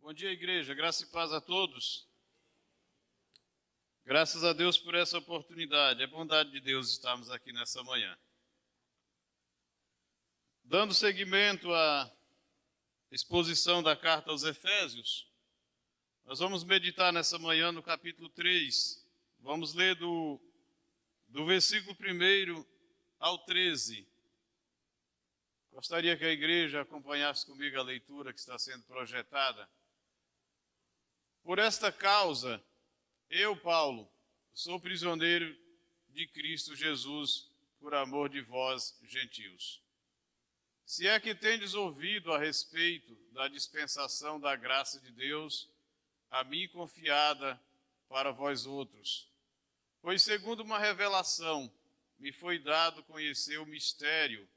Bom dia, igreja. Graça e paz a todos. Graças a Deus por essa oportunidade. É bondade de Deus estarmos aqui nessa manhã. Dando seguimento à exposição da carta aos Efésios, nós vamos meditar nessa manhã no capítulo 3. Vamos ler do versículo 1 ao 13. Gostaria que a igreja acompanhasse comigo a leitura que está sendo projetada. Por esta causa, eu, Paulo, sou prisioneiro de Cristo Jesus, por amor de vós, gentios. Se é que tendes ouvido a respeito da dispensação da graça de Deus, a mim confiada para vós outros. Pois segundo uma revelação, me foi dado conhecer o mistério,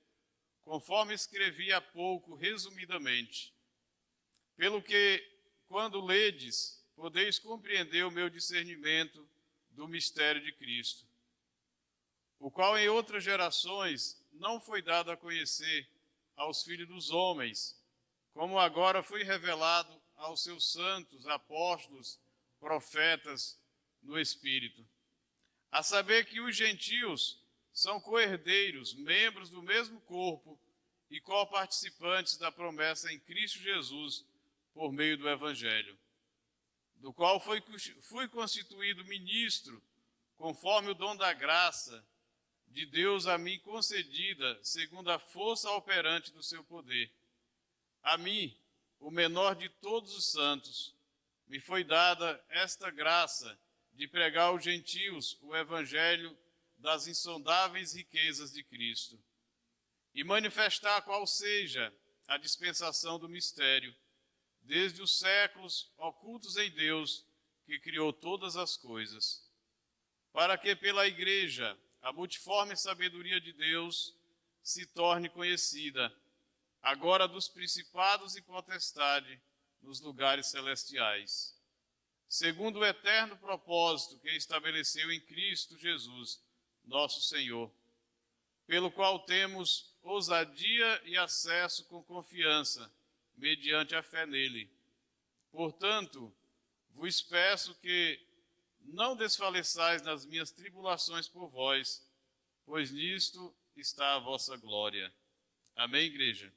conforme escrevi há pouco, resumidamente. Pelo que, quando ledes, podeis compreender o meu discernimento do mistério de Cristo, o qual em outras gerações não foi dado a conhecer aos filhos dos homens, como agora foi revelado aos seus santos, apóstolos, profetas no Espírito. A saber que os gentios são co-herdeiros, membros do mesmo corpo e co-participantes da promessa em Cristo Jesus por meio do Evangelho, do qual fui constituído ministro, conforme o dom da graça de Deus a mim concedida, segundo a força operante do seu poder. A mim, o menor de todos os santos, me foi dada esta graça de pregar aos gentios o evangelho das insondáveis riquezas de Cristo, e manifestar qual seja a dispensação do mistério, desde os séculos ocultos em Deus, que criou todas as coisas, para que pela igreja a multiforme sabedoria de Deus se torne conhecida, agora dos principados e potestade nos lugares celestiais, segundo o eterno propósito que estabeleceu em Cristo Jesus, nosso Senhor, pelo qual temos ousadia e acesso com confiança, mediante a fé nele. Portanto, vos peço que não desfaleçais nas minhas tribulações por vós, pois nisto está a vossa glória. Amém, igreja?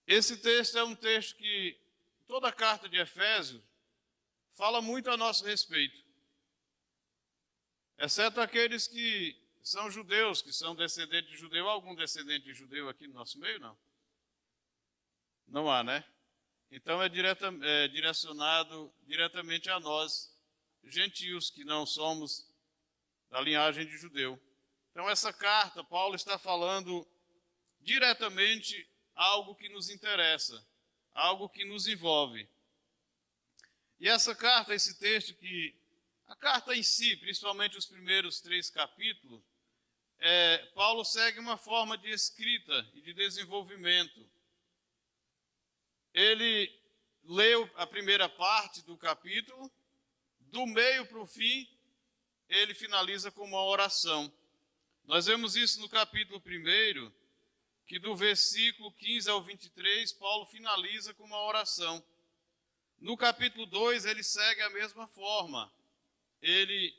Esse texto é um texto que toda a carta de Efésios fala muito a nosso respeito, exceto aqueles que são judeus, que são descendentes de judeu. Há algum descendente de judeu aqui no nosso meio? Não. Não há, né? Então é direcionado diretamente a nós, gentios, que não somos da linhagem de judeu. Então essa carta, Paulo está falando diretamente algo que nos interessa, algo que nos envolve. E essa carta, esse texto, a carta em si, principalmente os primeiros 3 capítulos, Paulo segue uma forma de escrita e de desenvolvimento. Ele leu a primeira parte do capítulo, do meio para o fim, ele finaliza com uma oração. Nós vemos isso no capítulo 1, que do versículo 15 ao 23, Paulo finaliza com uma oração. No capítulo 2, ele segue a mesma forma. Ele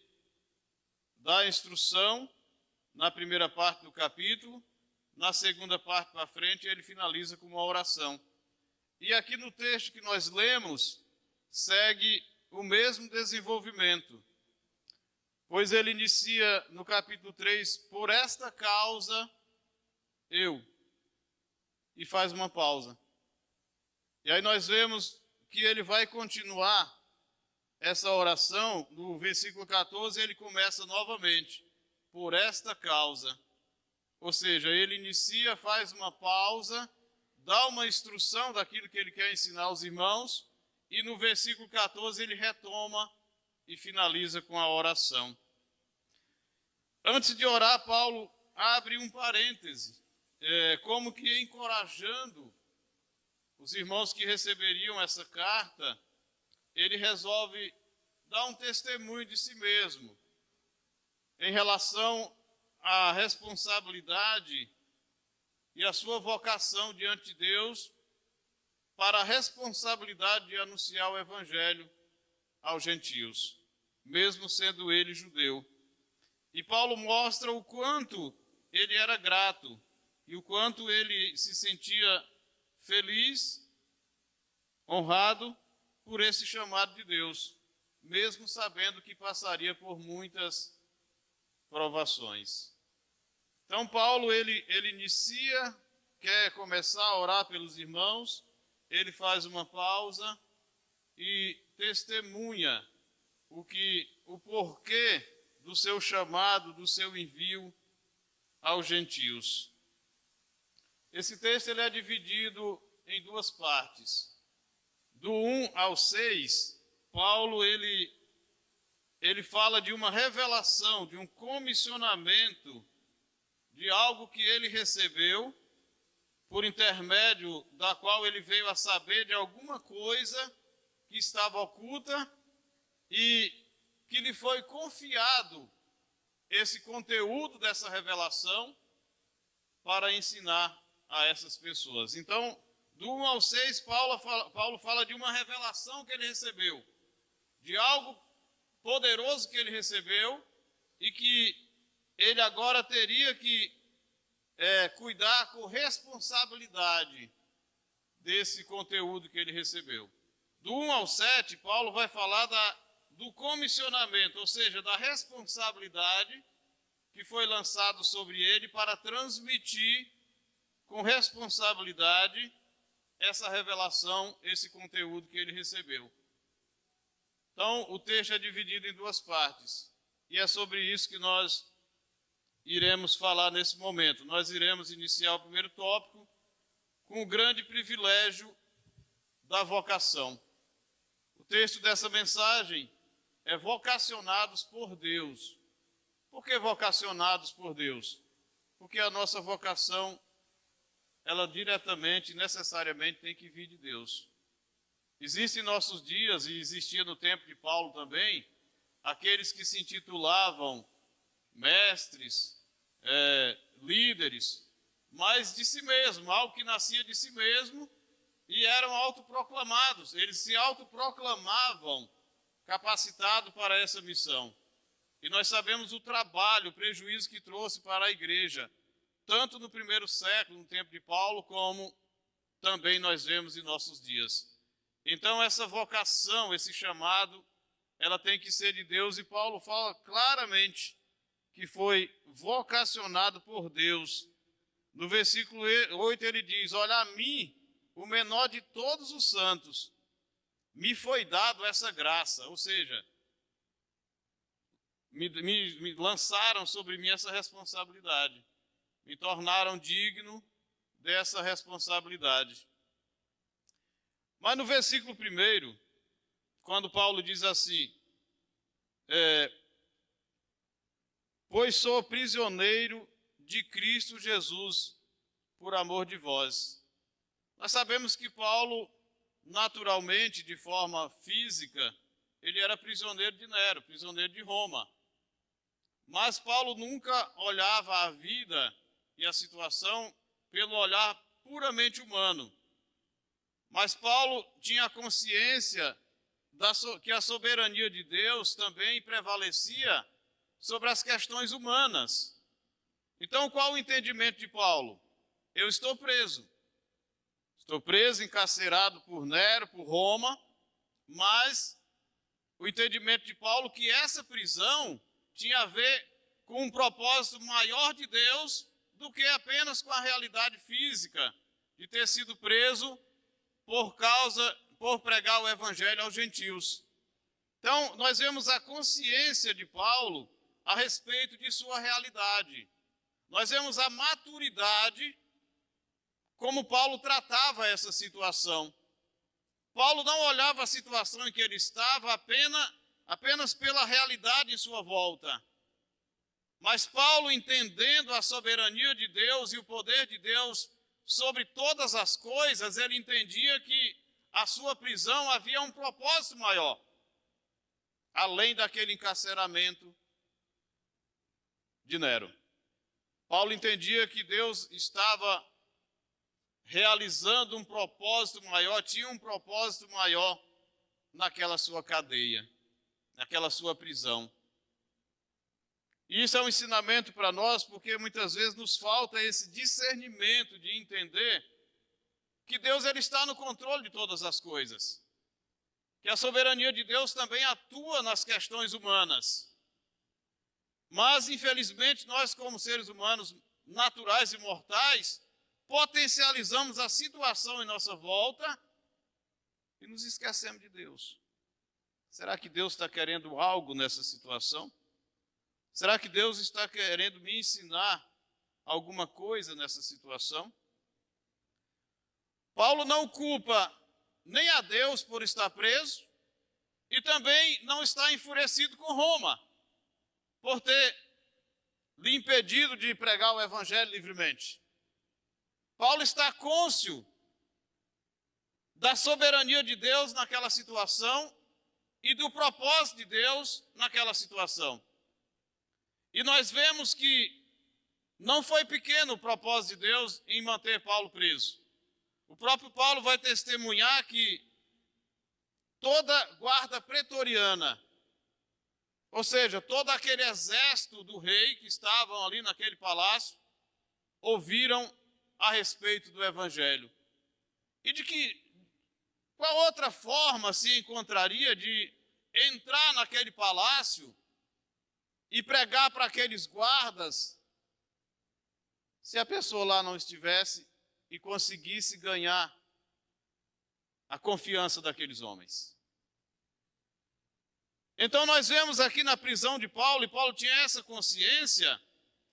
dá a instrução na primeira parte do capítulo, na segunda parte para frente, ele finaliza com uma oração. E aqui no texto que nós lemos, segue o mesmo desenvolvimento, pois ele inicia no capítulo 3, por esta causa, eu, e faz uma pausa. E aí nós vemos que ele vai continuar essa oração, no versículo 14, ele começa novamente, por esta causa. Ou seja, ele inicia, faz uma pausa, dá uma instrução daquilo que ele quer ensinar aos irmãos, e no versículo 14 ele retoma e finaliza com a oração. Antes de orar, Paulo abre um parêntese, como que encorajando os irmãos que receberiam essa carta, ele resolve dar um testemunho de si mesmo, em relação à responsabilidade e a sua vocação diante de Deus para a responsabilidade de anunciar o evangelho aos gentios, mesmo sendo ele judeu. E Paulo mostra o quanto ele era grato e o quanto ele se sentia feliz, honrado por esse chamado de Deus, mesmo sabendo que passaria por muitas provações. Então Paulo, ele inicia, quer começar a orar pelos irmãos, ele faz uma pausa e testemunha o porquê do seu chamado, do seu envio aos gentios. Esse texto ele é dividido em duas partes. Do 1 ao 6, Paulo ele fala de uma revelação, de um comissionamento, de algo que ele recebeu, por intermédio da qual ele veio a saber de alguma coisa que estava oculta e que lhe foi confiado esse conteúdo dessa revelação para ensinar a essas pessoas. Então, do 1 ao 6, Paulo fala de uma revelação que ele recebeu, de algo poderoso que ele recebeu e que ele agora teria que cuidar com responsabilidade desse conteúdo que ele recebeu. Do 1 ao 7, Paulo vai falar do comissionamento, ou seja, da responsabilidade que foi lançado sobre ele para transmitir com responsabilidade essa revelação, esse conteúdo que ele recebeu. Então, o texto é dividido em duas partes, e é sobre isso que nós iremos falar nesse momento. Nós iremos iniciar o primeiro tópico com o grande privilégio da vocação. O texto dessa mensagem é vocacionados por Deus. Por que vocacionados por Deus? Porque a nossa vocação, ela diretamente, necessariamente tem que vir de Deus. Existe em nossos dias, e existia no tempo de Paulo também, aqueles que se intitulavam mestres, líderes, mas de si mesmo, algo que nascia de si mesmo, e eram autoproclamados. Eles se autoproclamavam capacitados para essa missão. E nós sabemos o trabalho, o prejuízo que trouxe para a igreja, tanto no primeiro século, no tempo de Paulo, como também nós vemos em nossos dias. Então, essa vocação, esse chamado, ela tem que ser de Deus, e Paulo fala claramente que foi vocacionado por Deus. No versículo 8 ele diz: olha, a mim, o menor de todos os santos, me foi dado essa graça, ou seja, me lançaram sobre mim essa responsabilidade, me tornaram digno dessa responsabilidade. Mas no versículo 1, quando Paulo diz assim, pois sou prisioneiro de Cristo Jesus por amor de vós. Nós sabemos que Paulo, naturalmente, de forma física, ele era prisioneiro de Nero, prisioneiro de Roma. Mas Paulo nunca olhava a vida e a situação pelo olhar puramente humano. Mas Paulo tinha a consciência que a soberania de Deus também prevalecia sobre as questões humanas. Então, qual o entendimento de Paulo? Eu estou preso. Estou preso, encarcerado por Nero, por Roma, mas o entendimento de Paulo é que essa prisão tinha a ver com um propósito maior de Deus do que apenas com a realidade física de ter sido preso por pregar o evangelho aos gentios. Então, nós vemos a consciência de Paulo a respeito de sua realidade. Nós vemos a maturidade como Paulo tratava essa situação. Paulo não olhava a situação em que ele estava apenas pela realidade em sua volta. Mas Paulo, entendendo a soberania de Deus e o poder de Deus sobre todas as coisas, ele entendia que a sua prisão havia um propósito maior, além daquele encarceramento de Nero. Paulo entendia que Deus estava realizando um propósito maior, tinha um propósito maior naquela sua cadeia, naquela sua prisão. E isso é um ensinamento para nós, porque muitas vezes nos falta esse discernimento de entender que Deus ele está no controle de todas as coisas. Que a soberania de Deus também atua nas questões humanas. Mas, infelizmente, nós como seres humanos naturais e mortais, potencializamos a situação em nossa volta e nos esquecemos de Deus. Será que Deus está querendo algo nessa situação? Será que Deus está querendo me ensinar alguma coisa nessa situação? Paulo não culpa nem a Deus por estar preso e também não está enfurecido com Roma por ter lhe impedido de pregar o evangelho livremente. Paulo está cônscio da soberania de Deus naquela situação e do propósito de Deus naquela situação. E nós vemos que não foi pequeno o propósito de Deus em manter Paulo preso. O próprio Paulo vai testemunhar que toda guarda pretoriana, ou seja, todo aquele exército do rei que estavam ali naquele palácio, ouviram a respeito do evangelho. E de que, qual outra forma se encontraria de entrar naquele palácio e pregar para aqueles guardas, se a pessoa lá não estivesse e conseguisse ganhar a confiança daqueles homens? Então nós vemos aqui na prisão de Paulo, e Paulo tinha essa consciência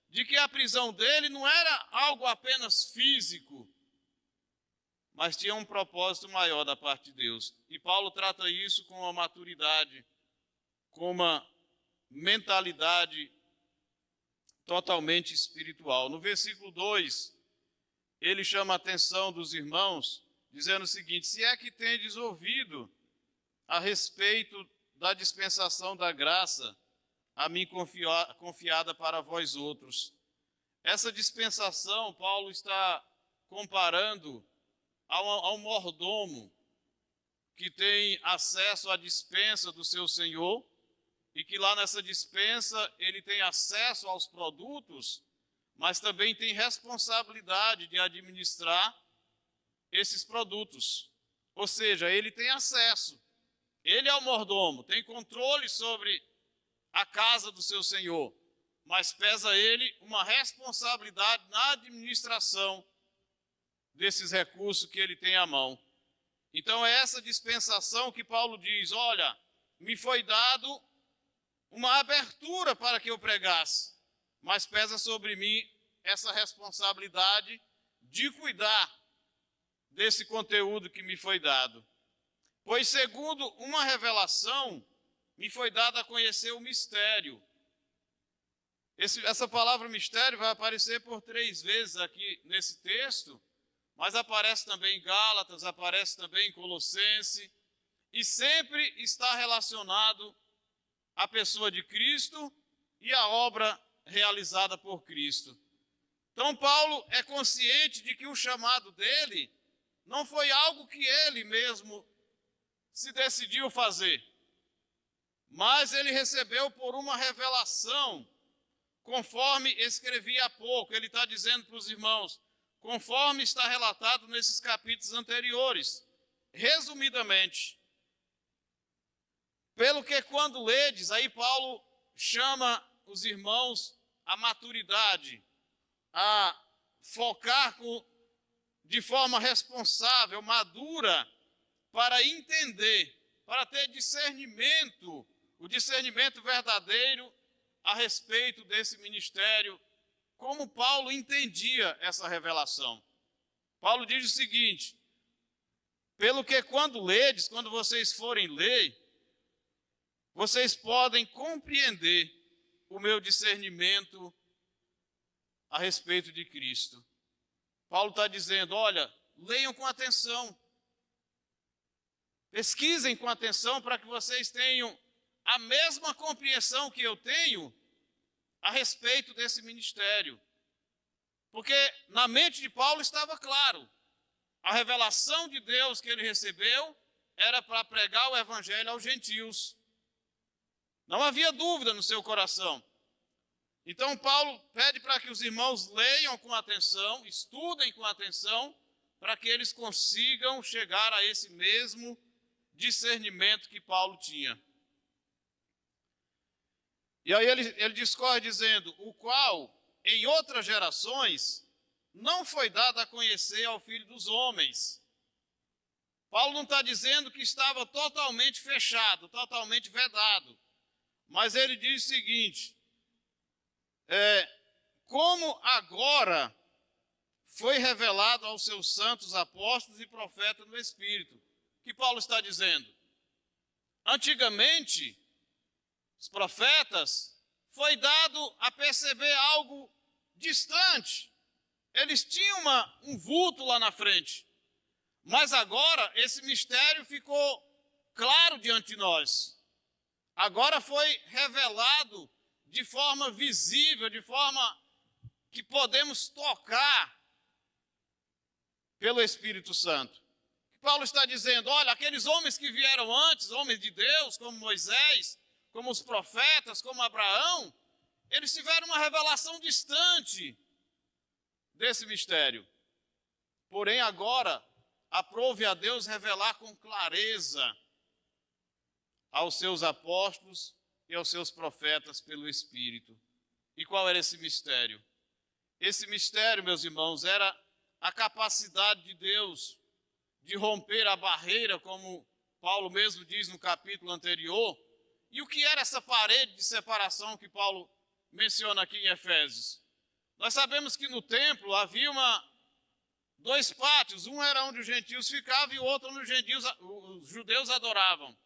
de que a prisão dele não era algo apenas físico, mas tinha um propósito maior da parte de Deus. E Paulo trata isso com uma maturidade, com uma mentalidade totalmente espiritual. No versículo 2, ele chama a atenção dos irmãos, dizendo o seguinte: se é que tendes ouvido a respeito da dispensação da graça a mim confiada para vós outros. Essa dispensação, Paulo está comparando ao mordomo que tem acesso à dispensa do seu senhor e que lá nessa dispensa ele tem acesso aos produtos, mas também tem responsabilidade de administrar esses produtos. Ou seja, ele tem acesso. Ele é o mordomo, tem controle sobre a casa do seu senhor, mas pesa ele uma responsabilidade na administração desses recursos que ele tem à mão. Então é essa dispensação que Paulo diz: olha, me foi dado uma abertura para que eu pregasse, mas pesa sobre mim essa responsabilidade de cuidar desse conteúdo que me foi dado. Pois, segundo uma revelação, me foi dado a conhecer o mistério. Essa palavra mistério vai aparecer por 3 vezes aqui nesse texto, mas aparece também em Gálatas, aparece também em Colossenses, e sempre está relacionado à pessoa de Cristo e à obra realizada por Cristo. Então, Paulo é consciente de que o chamado dele não foi algo que ele mesmo se decidiu fazer, mas ele recebeu por uma revelação, conforme escrevi há pouco. Ele está dizendo para os irmãos, conforme está relatado nesses capítulos anteriores, resumidamente. Pelo que quando ledes, aí Paulo chama os irmãos à maturidade, a focar de forma responsável, madura, para entender, para ter discernimento, o discernimento verdadeiro a respeito desse ministério, como Paulo entendia essa revelação. Paulo diz o seguinte: pelo que quando ledes, quando vocês forem ler, vocês podem compreender o meu discernimento a respeito de Cristo. Paulo está dizendo: olha, leiam com atenção, pesquisem com atenção para que vocês tenham a mesma compreensão que eu tenho a respeito desse ministério. Porque na mente de Paulo estava claro, a revelação de Deus que ele recebeu era para pregar o evangelho aos gentios. Não havia dúvida no seu coração. Então Paulo pede para que os irmãos leiam com atenção, estudem com atenção, para que eles consigam chegar a esse mesmo discernimento que Paulo tinha. E aí ele discorre dizendo, o qual, em outras gerações, não foi dado a conhecer ao Filho dos homens. Paulo não está dizendo que estava totalmente fechado, totalmente vedado. Mas ele diz o seguinte, como agora foi revelado aos seus santos apóstolos e profetas no Espírito. O que Paulo está dizendo? Antigamente, os profetas foi dado a perceber algo distante. Eles tinham um vulto lá na frente. Mas agora esse mistério ficou claro diante de nós. Agora foi revelado de forma visível, de forma que podemos tocar pelo Espírito Santo. Paulo está dizendo, olha, aqueles homens que vieram antes, homens de Deus, como Moisés, como os profetas, como Abraão, eles tiveram uma revelação distante desse mistério. Porém, agora, aprove a Deus revelar com clareza aos seus apóstolos e aos seus profetas pelo Espírito. E qual era esse mistério? Esse mistério, meus irmãos, era a capacidade de Deus de romper a barreira, como Paulo mesmo diz no capítulo anterior. E o que era essa parede de separação que Paulo menciona aqui em Efésios? Nós sabemos que no templo havia dois pátios, um era onde os gentios ficavam e o outro onde os judeus adoravam.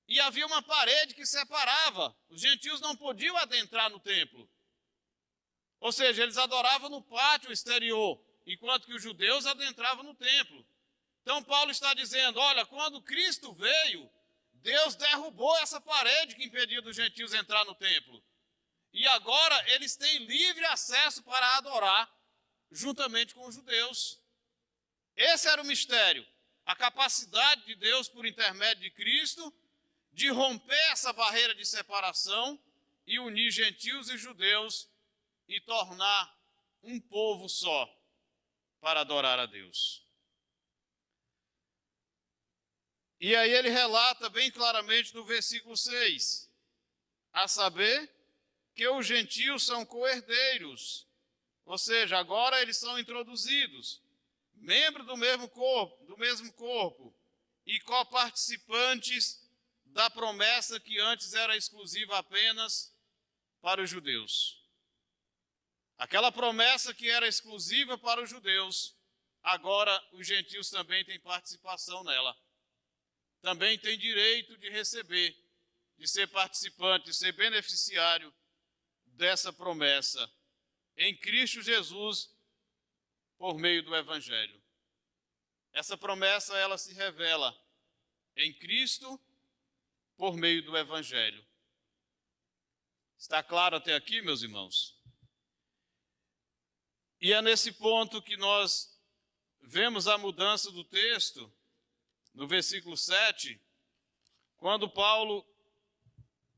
E havia uma parede que separava, os gentios não podiam adentrar no templo. Ou seja, eles adoravam no pátio exterior, enquanto que os judeus adentravam no templo. Então Paulo está dizendo, olha, quando Cristo veio, Deus derrubou essa parede que impedia dos gentios entrar no templo. E agora eles têm livre acesso para adorar juntamente com os judeus. Esse era o mistério, a capacidade de Deus, por intermédio de Cristo, de romper essa barreira de separação e unir gentios e judeus e tornar um povo só para adorar a Deus. E aí ele relata bem claramente no versículo 6, a saber que os gentios são co-herdeiros, ou seja, agora eles são introduzidos, membros do mesmo corpo e coparticipantes da promessa que antes era exclusiva apenas para os judeus. Aquela promessa que era exclusiva para os judeus, agora os gentios também têm participação nela. Também têm direito de receber, de ser participante, de ser beneficiário dessa promessa em Cristo Jesus por meio do Evangelho. Essa promessa, ela se revela em Cristo por meio do Evangelho. Está claro até aqui, meus irmãos? E é nesse ponto que nós vemos a mudança do texto, no versículo 7, quando Paulo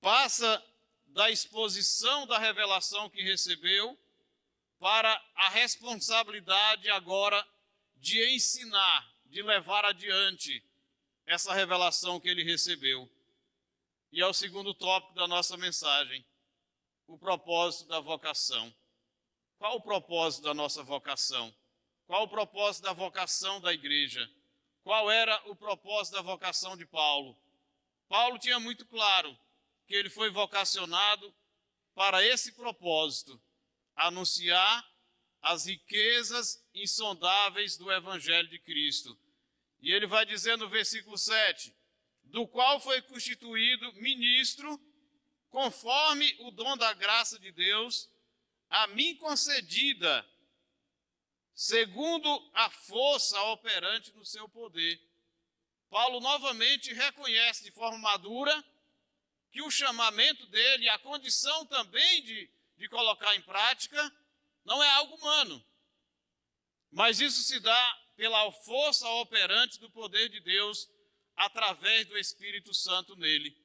passa da exposição da revelação que recebeu para a responsabilidade agora de ensinar, de levar adiante essa revelação que ele recebeu. E é o segundo tópico da nossa mensagem, o propósito da vocação. Qual o propósito da nossa vocação? Qual o propósito da vocação da igreja? Qual era o propósito da vocação de Paulo? Paulo tinha muito claro que ele foi vocacionado para esse propósito, anunciar as riquezas insondáveis do Evangelho de Cristo. E ele vai dizer no versículo 7, do qual foi constituído ministro, conforme o dom da graça de Deus, a mim concedida, segundo a força operante no seu poder. Paulo novamente reconhece de forma madura que o chamamento dele, a condição também de colocar em prática, não é algo humano. Mas isso se dá pela força operante do poder de Deus através do Espírito Santo nele.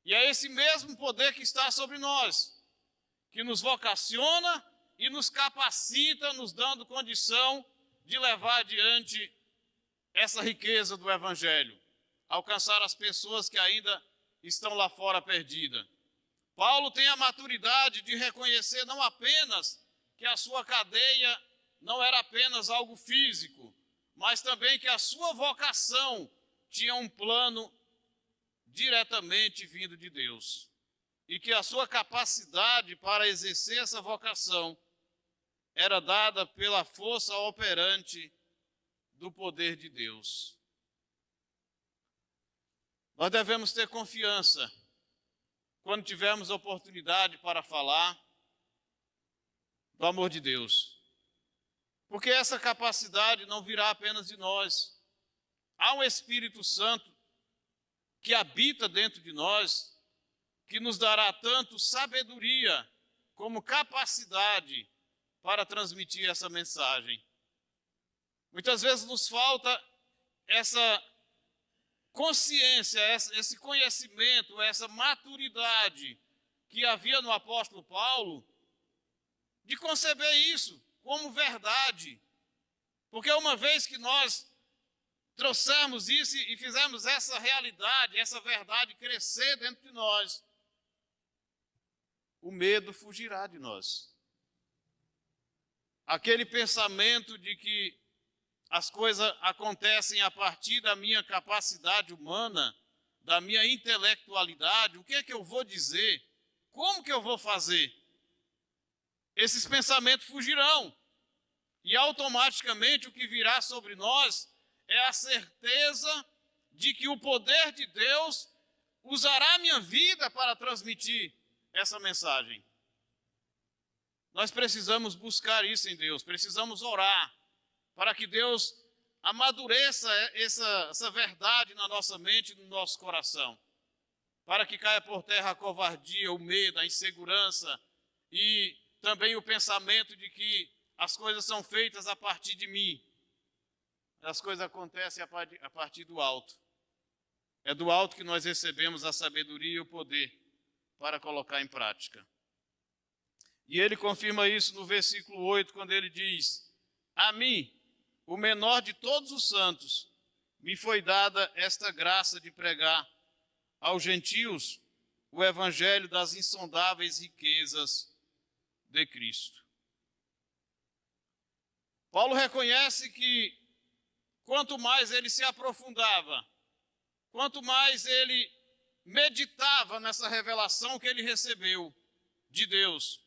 E é esse mesmo poder que está sobre nós, que nos vocaciona e nos capacita, nos dando condição de levar adiante essa riqueza do Evangelho, alcançar as pessoas que ainda estão lá fora perdidas. Paulo tem a maturidade de reconhecer não apenas que a sua cadeia não era apenas algo físico, mas também que a sua vocação tinha um plano diretamente vindo de Deus. E que a sua capacidade para exercer essa vocação era dada pela força operante do poder de Deus. Nós devemos ter confiança quando tivermos oportunidade para falar do amor de Deus. Porque essa capacidade não virá apenas de nós. Há um Espírito Santo que habita dentro de nós, que nos dará tanto sabedoria como capacidade para transmitir essa mensagem. Muitas vezes nos falta essa consciência, esse conhecimento, essa maturidade que havia no apóstolo Paulo, de conceber isso como verdade. Porque uma vez que nós trouxermos isso e fizermos essa realidade, essa verdade crescer dentro de nós, o medo fugirá de nós. Aquele pensamento de que as coisas acontecem a partir da minha capacidade humana, da minha intelectualidade, o que é que eu vou dizer? Como que eu vou fazer? Esses pensamentos fugirão. E automaticamente o que virá sobre nós é a certeza de que o poder de Deus usará a minha vida para transmitir essa mensagem. Nós precisamos buscar isso em Deus, precisamos orar para que Deus amadureça essa verdade na nossa mente e no nosso coração, para que caia por terra a covardia, o medo, a insegurança e também o pensamento de que as coisas são feitas a partir de mim. As coisas acontecem a partir do alto. É do alto que nós recebemos a sabedoria e o poder para colocar em prática. E ele confirma isso no versículo 8, quando ele diz: a mim, o menor de todos os santos, me foi dada esta graça de pregar aos gentios o evangelho das insondáveis riquezas de Cristo. Paulo reconhece que quanto mais ele se aprofundava, quanto mais ele meditava nessa revelação que ele recebeu de Deus,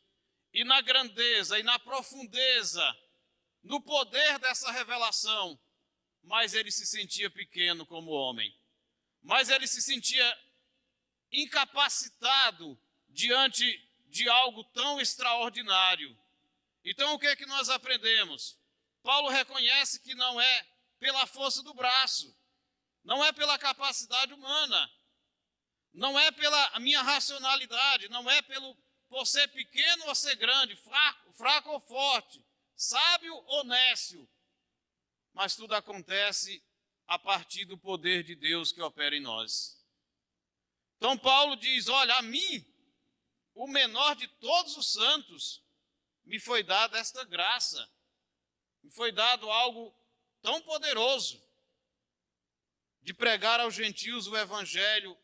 e na grandeza e na profundeza, no poder dessa revelação, mais ele se sentia pequeno como homem, mais ele se sentia incapacitado diante de algo tão extraordinário. Então o que é que nós aprendemos? Paulo reconhece que não é pela força do braço, não é pela capacidade humana, não é pela minha racionalidade, não é por ser pequeno ou ser grande, fraco ou forte, sábio ou nécio, mas tudo acontece a partir do poder de Deus que opera em nós. Então Paulo diz: olha, a mim, o menor de todos os santos, me foi dada esta graça, me foi dado algo tão poderoso, de pregar aos gentios o evangelho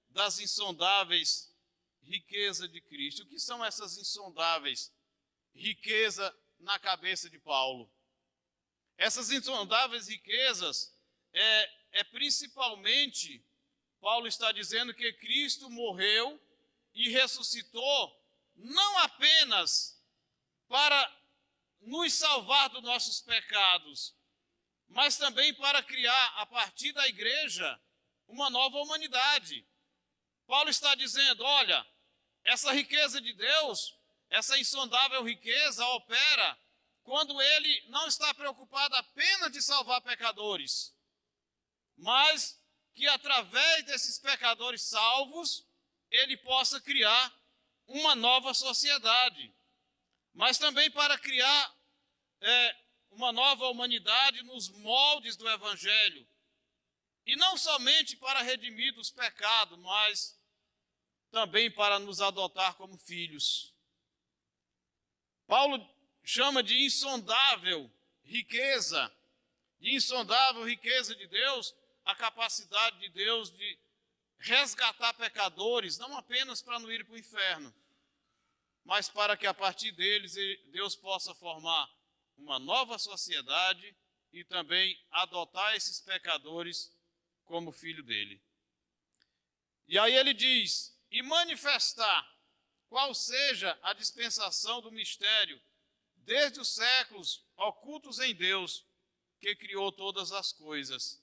das insondáveis riquezas de Cristo. O que são essas insondáveis riquezas na cabeça de Paulo? Essas insondáveis riquezas é principalmente, Paulo está dizendo que Cristo morreu e ressuscitou não apenas para nos salvar dos nossos pecados, mas também para criar, a partir da igreja, uma nova humanidade. Paulo está dizendo: olha, essa riqueza de Deus, essa insondável riqueza opera quando ele não está preocupado apenas de salvar pecadores, mas que através desses pecadores salvos, ele possa criar uma nova sociedade, mas também para criar uma nova humanidade nos moldes do Evangelho. E não somente para redimir dos pecados, mas também para nos adotar como filhos. Paulo chama de insondável riqueza de Deus, a capacidade de Deus de resgatar pecadores, não apenas para não ir para o inferno, mas para que a partir deles Deus possa formar uma nova sociedade e também adotar esses pecadores como filho dele. E aí ele diz, e manifestar qual seja a dispensação do mistério, desde os séculos ocultos em Deus, que criou todas as coisas.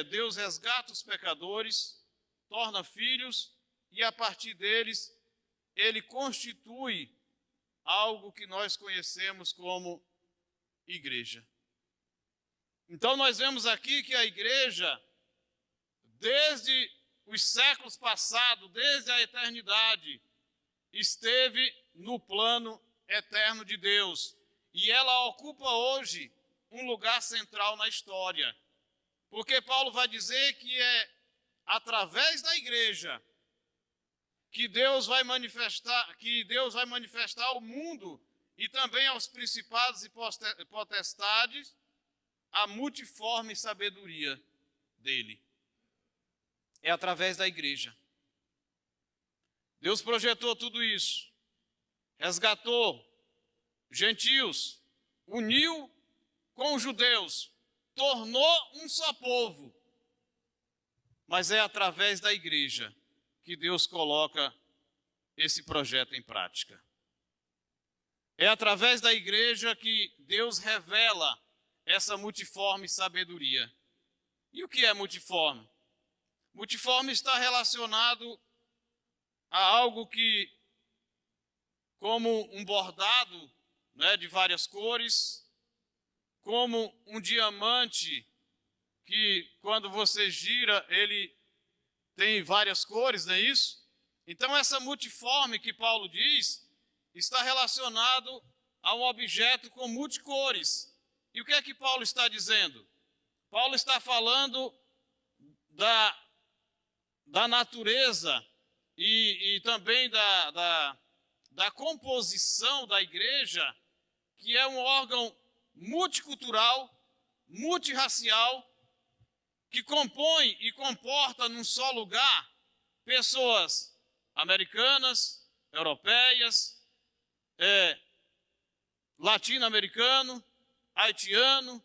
Deus resgata os pecadores, torna filhos, e a partir deles, ele constitui algo que nós conhecemos como igreja. Então nós vemos aqui que a igreja, desde os séculos passados, desde a eternidade, esteve no plano eterno de Deus. E ela ocupa hoje um lugar central na história. Porque Paulo vai dizer que é através da igreja que Deus vai manifestar ao mundo e também aos principados e potestades a multiforme sabedoria dele. É através da igreja. Deus projetou tudo isso, resgatou gentios, uniu com os judeus, tornou um só povo. Mas é através da igreja que Deus coloca esse projeto em prática. É através da igreja que Deus revela essa multiforme sabedoria. E o que é multiforme? Multiforme está relacionado a algo que, como um bordado, né, de várias cores, como um diamante que, quando você gira, ele tem várias cores, não é isso? Então, essa multiforme que Paulo diz está relacionado a um objeto com multicores. E o que é que Paulo está dizendo? Paulo está falando da natureza e também da composição da igreja, que é um órgão multicultural, multirracial, que compõe e comporta num só lugar pessoas americanas, europeias, latino-americano, haitiano,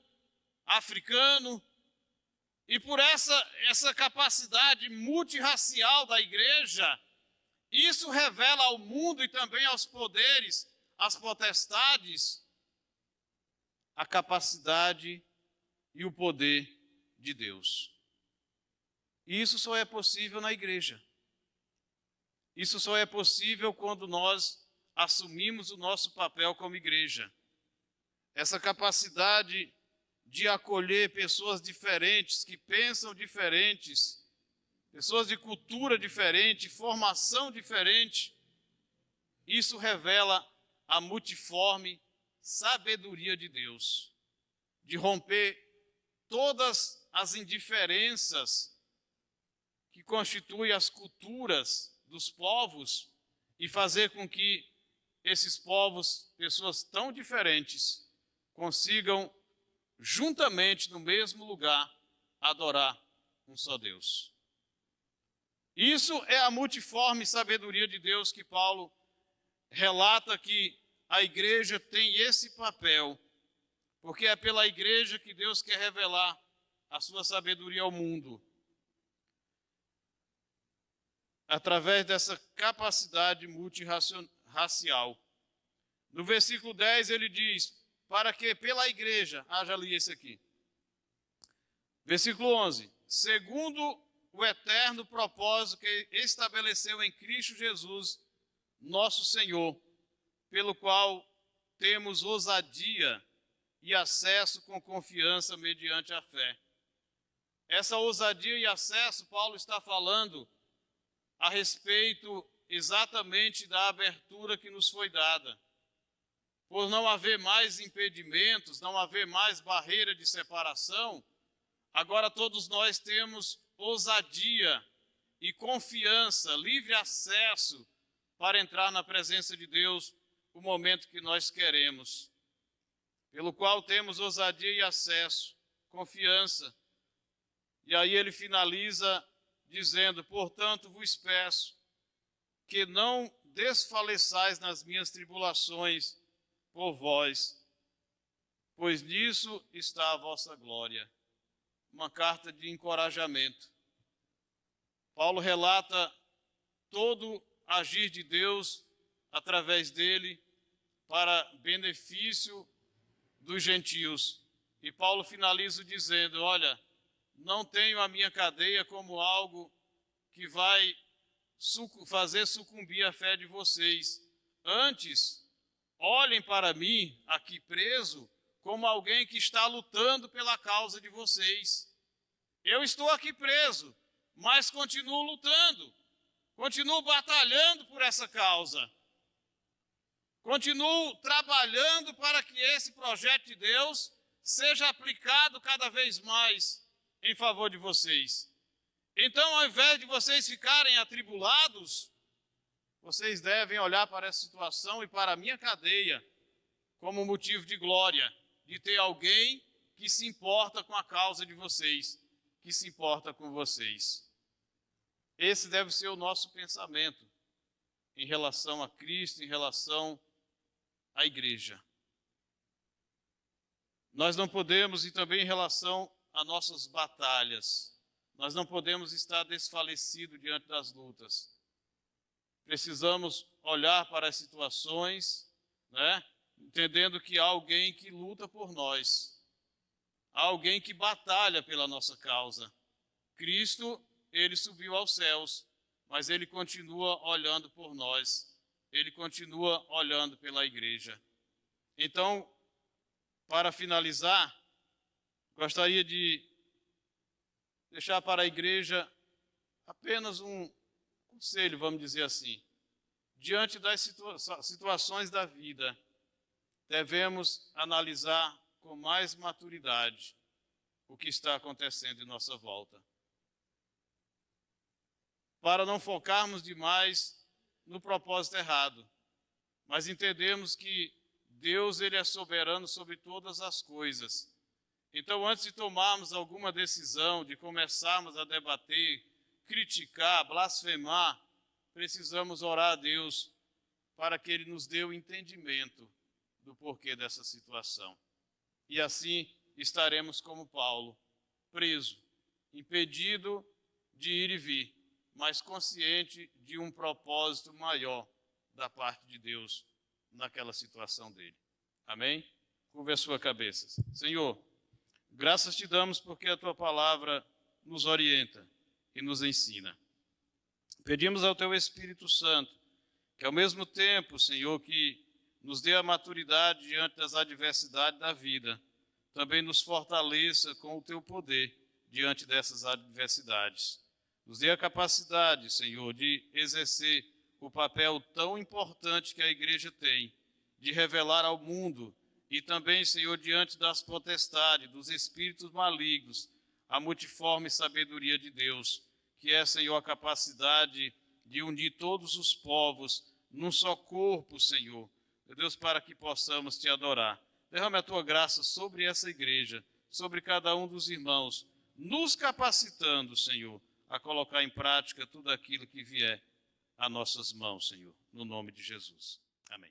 africano. E por essa capacidade multirracial da igreja, isso revela ao mundo e também aos poderes, às potestades, a capacidade e o poder de Deus. E isso só é possível na igreja. Isso só é possível quando nós assumimos o nosso papel como igreja. Essa capacidade de acolher pessoas diferentes, que pensam diferentes, pessoas de cultura diferente, formação diferente, isso revela a multiforme sabedoria de Deus, de romper todas as indiferenças que constituem as culturas dos povos e fazer com que esses povos, pessoas tão diferentes, consigam juntamente no mesmo lugar adorar um só Deus. Isso é a multiforme sabedoria de Deus que Paulo relata que a igreja tem esse papel, porque é pela igreja que Deus quer revelar a sua sabedoria ao mundo. Através dessa capacidade multirracial. No versículo 10 ele diz, para que pela igreja, já li esse aqui. Versículo 11, segundo o eterno propósito que estabeleceu em Cristo Jesus, nosso Senhor, pelo qual temos ousadia e acesso com confiança mediante a fé. Essa ousadia e acesso, Paulo está falando a respeito exatamente da abertura que nos foi dada. por não haver mais impedimentos, não haver mais barreira de separação, agora todos nós temos ousadia e confiança, livre acesso para entrar na presença de Deus o momento que nós queremos, pelo qual temos ousadia e acesso, confiança. E aí ele finaliza dizendo: portanto vos peço que não desfaleçais nas minhas tribulações por vós, pois nisso está a vossa glória. Uma carta de encorajamento. Paulo relata todo agir de Deus através dele para benefício dos gentios. E Paulo finaliza dizendo: olha, não tenho a minha cadeia como algo que vai fazer sucumbir a fé de vocês. Antes, olhem para mim, aqui preso, como alguém que está lutando pela causa de vocês. Eu estou aqui preso, mas continuo lutando, continuo batalhando por essa causa. Continuo trabalhando para que esse projeto de Deus seja aplicado cada vez mais em favor de vocês. Então, ao invés de vocês ficarem atribulados, vocês devem olhar para essa situação e para a minha cadeia como motivo de glória, de ter alguém que se importa com a causa de vocês, que se importa com vocês. Esse deve ser o nosso pensamento em relação a Cristo, em relação à igreja. Nós não podemos, e também em relação a nossas batalhas, nós não podemos estar desfalecidos diante das lutas. Precisamos olhar para as situações, entendendo que há alguém que luta por nós, há alguém que batalha pela nossa causa. Cristo, ele subiu aos céus, mas ele continua olhando por nós, ele continua olhando pela igreja. Então, para finalizar, gostaria de deixar para a igreja apenas um conselho, vamos dizer assim. Diante das situações da vida, devemos analisar com mais maturidade o que está acontecendo em nossa volta, para não focarmos demais no propósito errado, mas entendemos que Deus, ele é soberano sobre todas as coisas. Então, antes de tomarmos alguma decisão, de começarmos a debater, criticar, blasfemar, precisamos orar a Deus para que ele nos dê o entendimento do porquê dessa situação. E assim estaremos como Paulo, preso, impedido de ir e vir, mas consciente de um propósito maior da parte de Deus naquela situação dele. Amém? Curve a sua cabeça. Senhor, graças te damos porque a tua palavra nos orienta e nos ensina. Pedimos ao teu Espírito Santo que ao mesmo tempo, Senhor, que nos dê a maturidade diante das adversidades da vida, também nos fortaleça com o teu poder diante dessas adversidades. Nos dê a capacidade, Senhor, de exercer o papel tão importante que a igreja tem, de revelar ao mundo e também, Senhor, diante das potestades, dos espíritos malignos, a multiforme sabedoria de Deus, que é, Senhor, a capacidade de unir todos os povos num só corpo, Senhor, meu Deus, para que possamos te adorar. Derrame a tua graça sobre essa igreja, sobre cada um dos irmãos, nos capacitando, Senhor, a colocar em prática tudo aquilo que vier a nossas mãos, Senhor, no nome de Jesus. Amém.